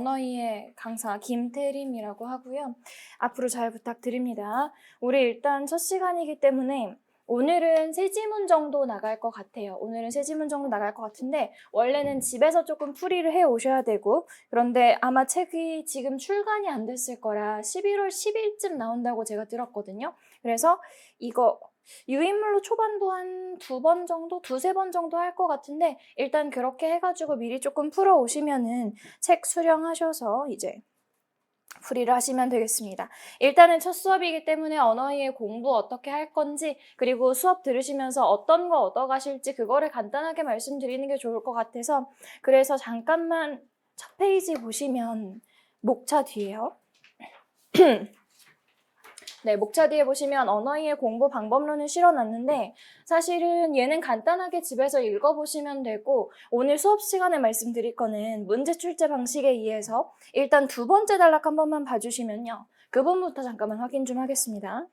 언어이해 강사 김태림이라고 하고요. 앞으로 잘 부탁드립니다. 우리 일단 첫 시간이기 때문에 오늘은 세 지문 정도 나갈 것 같아요. 오늘은 세 지문 정도 나갈 것 같은데 원래는 집에서 조금 풀이를 해 오셔야 되고, 그런데 아마 책이 지금 출간이 안 됐을 거라 11월 10일쯤 나온다고 제가 들었거든요. 그래서 이거 유인물로 초반부 한 두 번 정도, 두세 번 정도 할 것 같은데 일단 그렇게 해가지고 미리 조금 풀어 오시면은 책 수령하셔서 이제 풀이를 하시면 되겠습니다. 일단은 첫 수업이기 때문에 언어의 공부 어떻게 할 건지, 그리고 수업 들으시면서 어떤 거 얻어가실지 그거를 간단하게 말씀드리는 게 좋을 것 같아서, 그래서 잠깐만 첫 페이지 보시면 목차 뒤에요. 네, 목차 뒤에 보시면 언어이해 공부 방법론을 실어놨는데 사실은 얘는 간단하게 집에서 읽어보시면 되고, 오늘 수업 시간에 말씀드릴 거는 문제 출제 방식에 의해서 일단 두 번째 단락 한 번만 봐주시면요. 그 부분부터 잠깐만 확인 좀 하겠습니다.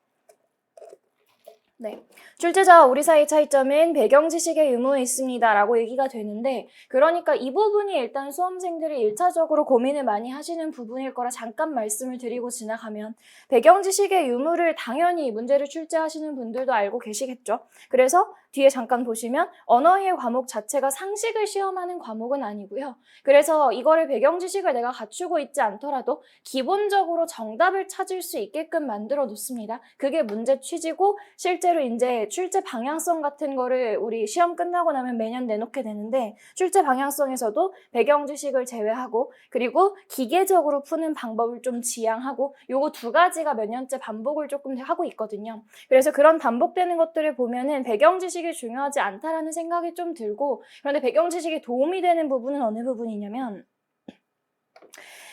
네, 출제자와 우리 사이 차이점은 배경 지식의 유무에 있습니다 라고 얘기가 되는데, 그러니까 이 부분이 일단 수험생들이 1차적으로 고민을 많이 하시는 부분일 거라 잠깐 말씀을 드리고 지나가면, 배경 지식의 유무를 당연히 문제를 출제하시는 분들도 알고 계시겠죠. 그래서 뒤에 잠깐 보시면 언어의 과목 자체가 상식을 시험하는 과목은 아니고요. 그래서 이거를 배경 지식을 내가 갖추고 있지 않더라도 기본적으로 정답을 찾을 수 있게끔 만들어 놓습니다. 그게 문제 취지고, 실제로 이제 출제 방향성 같은 거를 우리 시험 끝나고 나면 매년 내놓게 되는데, 출제 방향성에서도 배경 지식을 제외하고 그리고 기계적으로 푸는 방법을 좀 지향하고, 요거 두 가지가 몇 년째 반복을 조금 하고 있거든요. 그래서 그런 반복되는 것들을 보면은 배경 지식이 중요하지 않다라는 생각이 좀 들고, 그런데 배경 지식이 도움이 되는 부분은 어느 부분이냐면,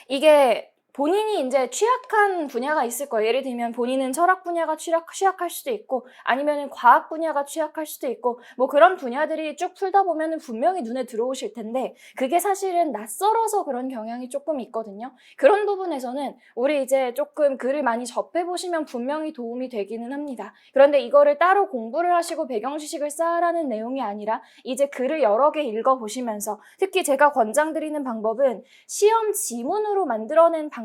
이게 본인이 이제 취약한 분야가 있을 거예요. 예를 들면 본인은 철학 분야가 취약할 수도 있고, 아니면 과학 분야가 취약할 수도 있고, 뭐 그런 분야들이 쭉 풀다 보면 분명히 눈에 들어오실 텐데, 그게 사실은 낯설어서 그런 경향이 조금 있거든요. 그런 부분에서는 우리 이제 조금 글을 많이 접해보시면 분명히 도움이 되기는 합니다. 그런데 이거를 따로 공부를 하시고 배경 지식을 쌓으라는 내용이 아니라, 이제 글을 여러 개 읽어보시면서, 특히 제가 권장드리는 방법은 시험 지문으로 만들어낸 방식들,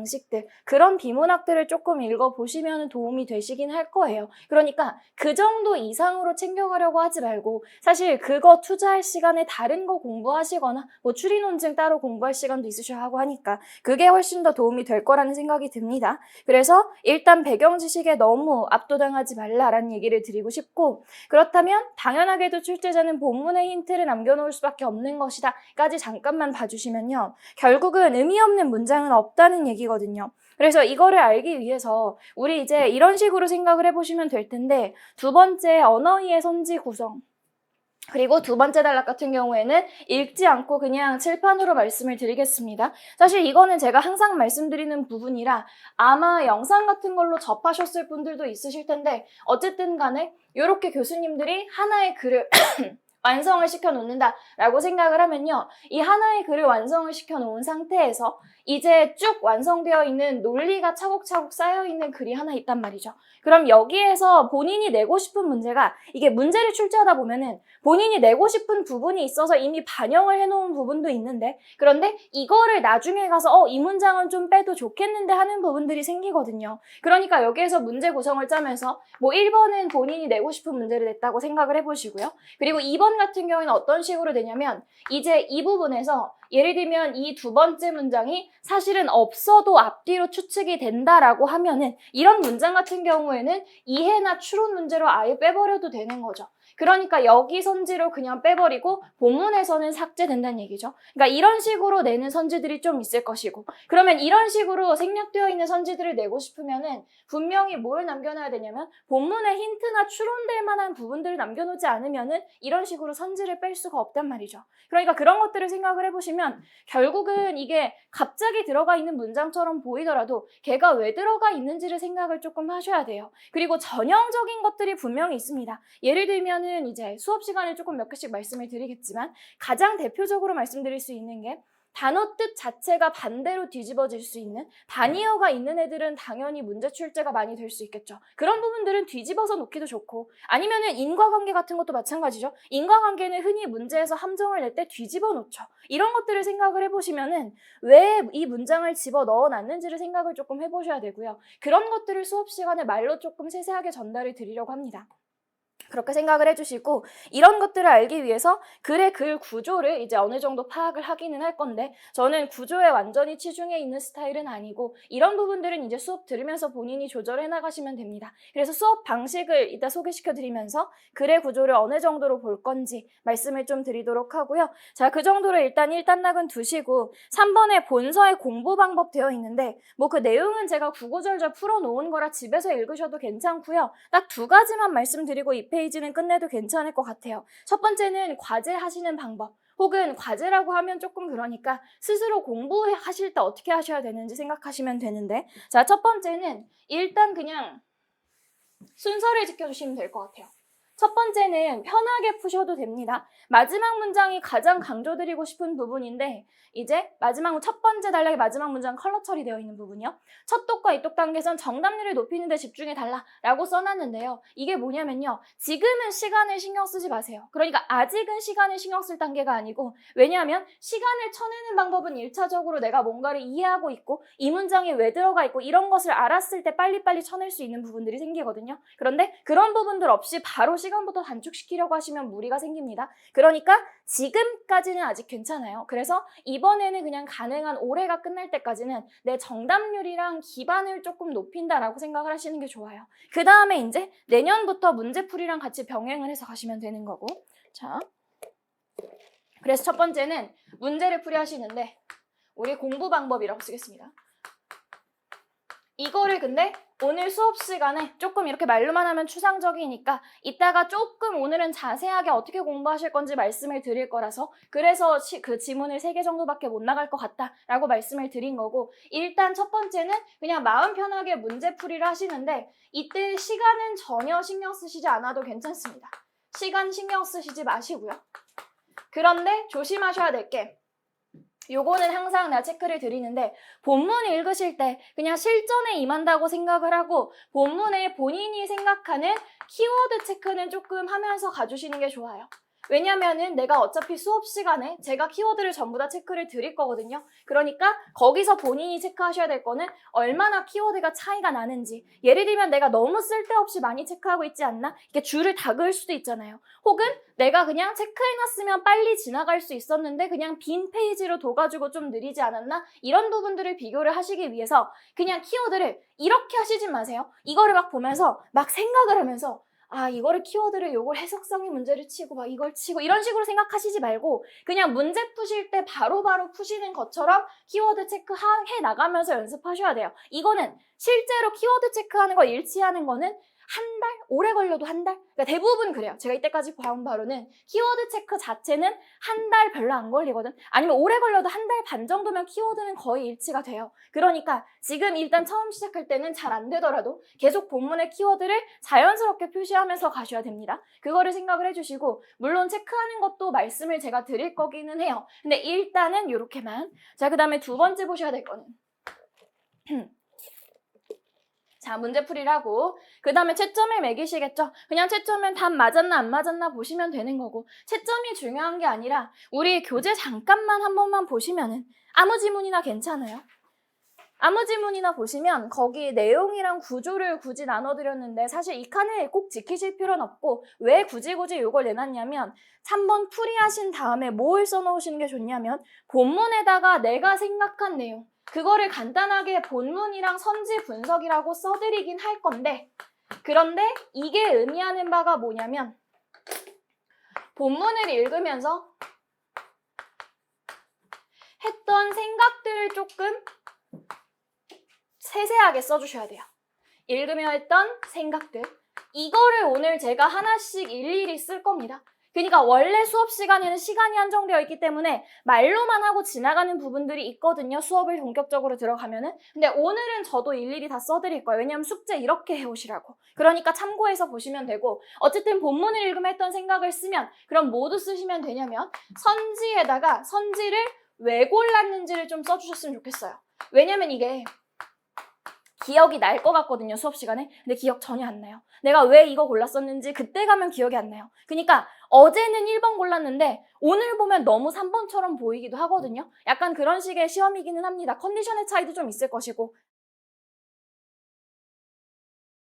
그런 비문학들을 조금 읽어보시면 도움이 되시긴 할 거예요. 그러니까 그 정도 이상으로 챙겨가려고 하지 말고, 사실 그거 투자할 시간에 다른 거 공부하시거나 뭐 추리 논증 따로 공부할 시간도 있으셔야 하고 하니까 그게 훨씬 더 도움이 될 거라는 생각이 듭니다. 그래서 일단 배경 지식에 너무 압도당하지 말라라는 얘기를 드리고 싶고, 그렇다면 당연하게도 출제자는 본문의 힌트를 남겨놓을 수밖에 없는 것이다 까지 잠깐만 봐주시면요. 결국은 의미 없는 문장은 없다는 얘기거든요. 그래서 이거를 알기 위해서 우리 이제 이런 식으로 생각을 해보시면 될 텐데, 두 번째 언어이해 선지 구성, 그리고 두 번째 단락 같은 경우에는 읽지 않고 그냥 칠판으로 말씀을 드리겠습니다. 사실 이거는 제가 항상 말씀드리는 부분이라 아마 영상 같은 걸로 접하셨을 분들도 있으실 텐데, 어쨌든 간에 이렇게 교수님들이 하나의 글을 완성을 시켜놓는다라고 생각을 하면요. 이 하나의 글을 완성을 시켜놓은 상태에서 이제 쭉 완성되어 있는 논리가 차곡차곡 쌓여있는 글이 하나 있단 말이죠. 그럼 여기에서 본인이 내고 싶은 문제가, 이게 문제를 출제하다 보면은 본인이 내고 싶은 부분이 있어서 이미 반영을 해놓은 부분도 있는데, 그런데 이거를 나중에 가서 이 문장은 좀 빼도 좋겠는데 하는 부분들이 생기거든요. 그러니까 여기에서 문제 구성을 짜면서 뭐 1번은 본인이 내고 싶은 문제를 냈다고 생각을 해보시고요. 그리고 2번 같은 경우에는 어떤 식으로 되냐면, 이제 이 부분에서 예를 들면 이 두 번째 문장이 사실은 없어도 앞뒤로 추측이 된다라고 하면은, 이런 문장 같은 경우에는 이해나 추론 문제로 아예 빼버려도 되는 거죠. 그러니까 여기 선지로 그냥 빼버리고 본문에서는 삭제된다는 얘기죠. 그러니까 이런 식으로 내는 선지들이 좀 있을 것이고, 그러면 이런 식으로 생략되어 있는 선지들을 내고 싶으면은 분명히 뭘 남겨놔야 되냐면, 본문에 힌트나 추론될 만한 부분들을 남겨놓지 않으면은 이런 식으로 선지를 뺄 수가 없단 말이죠. 그러니까 그런 것들을 생각을 해보시면 결국은 이게 갑자기 들어가 있는 문장처럼 보이더라도 걔가 왜 들어가 있는지를 생각을 조금 하셔야 돼요. 그리고 전형적인 것들이 분명히 있습니다. 예를 들면은 이제 수업 시간에 조금 몇 개씩 말씀을 드리겠지만, 가장 대표적으로 말씀드릴 수 있는 게 단어 뜻 자체가 반대로 뒤집어질 수 있는 단이어가 있는 애들은 당연히 문제 출제가 많이 될 수 있겠죠. 그런 부분들은 뒤집어서 놓기도 좋고, 아니면은 인과관계 같은 것도 마찬가지죠. 인과관계는 흔히 문제에서 함정을 낼 때 뒤집어 놓죠. 이런 것들을 생각을 해보시면은 왜 이 문장을 집어 넣어 놨는지를 생각을 조금 해보셔야 되고요. 그런 것들을 수업 시간에 말로 조금 세세하게 전달을 드리려고 합니다. 그렇게 생각을 해주시고, 이런 것들을 알기 위해서 글의 글 구조를 이제 어느 정도 파악을 하기는 할 건데, 저는 구조에 완전히 치중해 있는 스타일은 아니고 이런 부분들은 이제 수업 들으면서 본인이 조절해 나가시면 됩니다. 그래서 수업 방식을 이따 소개시켜 드리면서 글의 구조를 어느 정도로 볼 건지 말씀을 좀 드리도록 하고요. 자, 그 정도로 일단 1단락은 두시고 3번에 본서의 공부 방법 되어 있는데, 뭐 그 내용은 제가 구구절절 풀어놓은 거라 집에서 읽으셔도 괜찮고요. 딱 두 가지만 말씀드리고 이 페이지는 끝내도 괜찮을 것 같아요. 첫 번째는 과제 하시는 방법, 혹은 과제라고 하면 조금 그러니까 스스로 공부하실 때 어떻게 하셔야 되는지 생각하시면 되는데, 자, 첫 번째는 일단 그냥 순서를 지켜주시면 될 것 같아요. 첫 번째는 편하게 푸셔도 됩니다. 마지막 문장이 가장 강조드리고 싶은 부분인데, 이제 첫 번째 단락의 마지막 문장 컬러 처리되어 있는 부분이요. 첫 독과 이독 단계에선 정답률을 높이는 데 집중해달라 라고 써놨는데요. 이게 뭐냐면요. 지금은 시간을 신경 쓰지 마세요. 그러니까 아직은 시간을 신경 쓸 단계가 아니고, 왜냐하면 시간을 쳐내는 방법은 1차적으로 내가 뭔가를 이해하고 있고 이 문장이 왜 들어가 있고 이런 것을 알았을 때 빨리빨리 쳐낼 수 있는 부분들이 생기거든요. 그런데 그런 부분들 없이 바로 시간부터 단축시키려고 하시면 무리가 생깁니다. 그러니까 지금까지는 아직 괜찮아요. 그래서 이번에는 그냥 가능한 올해가 끝날 때까지는 내 정답률이랑 기반을 조금 높인다라고 생각을 하시는 게 좋아요. 그 다음에 이제 내년부터 문제풀이랑 같이 병행을 해서 가시면 되는 거고. 자, 그래서 첫 번째는 문제를 풀이하시는데 우리 공부 방법이라고 쓰겠습니다. 이거를 근데 오늘 수업 시간에 조금 이렇게 말로만 하면 추상적이니까 이따가 조금 오늘은 자세하게 어떻게 공부하실 건지 말씀을 드릴 거라서, 그래서 그 지문을 3개 정도밖에 못 나갈 것 같다라고 말씀을 드린 거고, 일단 첫 번째는 그냥 마음 편하게 문제풀이를 하시는데 이때 시간은 전혀 신경 쓰시지 않아도 괜찮습니다. 시간 신경 쓰시지 마시고요. 그런데 조심하셔야 될 게, 요거는 항상 내가 체크를 드리는데, 본문 읽으실 때 그냥 실전에 임한다고 생각을 하고 본문에 본인이 생각하는 키워드 체크는 조금 하면서 가주시는 게 좋아요. 왜냐면은 내가 어차피 수업 시간에 제가 키워드를 전부 다 체크를 드릴 거거든요. 그러니까 거기서 본인이 체크하셔야 될 거는 얼마나 키워드가 차이가 나는지. 예를 들면 내가 너무 쓸데없이 많이 체크하고 있지 않나? 이렇게 줄을 다 그을 수도 있잖아요. 혹은 내가 그냥 체크해놨으면 빨리 지나갈 수 있었는데 그냥 빈 페이지로 둬가지고 좀 느리지 않았나? 이런 부분들을 비교를 하시기 위해서 그냥 키워드를 이렇게 하시지 마세요. 이거를 막 보면서 막 생각을 하면서 이거를 키워드를 요걸 해석성의 문제를 치고 막 이걸 치고 이런 식으로 생각하시지 말고 그냥 문제 푸실 때 바로바로 푸시는 것처럼 키워드 체크해 나가면서 연습하셔야 돼요. 이거는 실제로 키워드 체크하는 거 일치하는 거는 한 달? 오래 걸려도 한 달? 그러니까 대부분 그래요. 제가 이때까지 봐온 바로는 키워드 체크 자체는 한 달 별로 안 걸리거든. 아니면 오래 걸려도 한 달 반 정도면 키워드는 거의 일치가 돼요. 그러니까 지금 일단 처음 시작할 때는 잘 안 되더라도 계속 본문의 키워드를 자연스럽게 표시하면서 가셔야 됩니다. 그거를 생각을 해주시고, 물론 체크하는 것도 말씀을 제가 드릴 거기는 해요. 근데 일단은 이렇게만. 자, 그 다음에 두 번째 보셔야 될 거는 자, 문제풀이를 하고 그 다음에 채점을 매기시겠죠? 그냥 채점은 답 맞았나 안 맞았나 보시면 되는 거고, 채점이 중요한 게 아니라 우리 교재 잠깐만 한 번만 보시면은 아무 지문이나 괜찮아요. 아무 지문이나 보시면 거기 내용이랑 구조를 굳이 나눠드렸는데 사실 이 칸을 꼭 지키실 필요는 없고, 왜 굳이 이걸 내놨냐면 3번 풀이하신 다음에 뭘 써놓으시는 게 좋냐면 본문에다가 내가 생각한 내용, 그거를 간단하게 본문이랑 선지 분석이라고 써드리긴 할 건데, 그런데 이게 의미하는 바가 뭐냐면 본문을 읽으면서 했던 생각들을 조금 세세하게 써주셔야 돼요. 읽으며 했던 생각들, 이거를 오늘 제가 하나씩 일일이 쓸 겁니다. 그러니까 원래 수업 시간에는 시간이 한정되어 있기 때문에 말로만 하고 지나가는 부분들이 있거든요. 수업을 본격적으로 들어가면은. 근데 오늘은 저도 일일이 다 써드릴 거예요. 왜냐면 숙제 이렇게 해오시라고. 그러니까 참고해서 보시면 되고, 어쨌든 본문을 읽으며 했던 생각을 쓰면 그럼 모두 쓰시면 되냐면 선지에다가 선지를 왜 골랐는지를 좀 써주셨으면 좋겠어요. 왜냐면 이게 기억이 날 것 같거든요, 수업 시간에. 근데 기억 전혀 안 나요. 내가 왜 이거 골랐었는지 그때 가면 기억이 안 나요. 그러니까 어제는 1번 골랐는데 오늘 보면 너무 3번처럼 보이기도 하거든요. 약간 그런 식의 시험이기는 합니다. 컨디션의 차이도 좀 있을 것이고.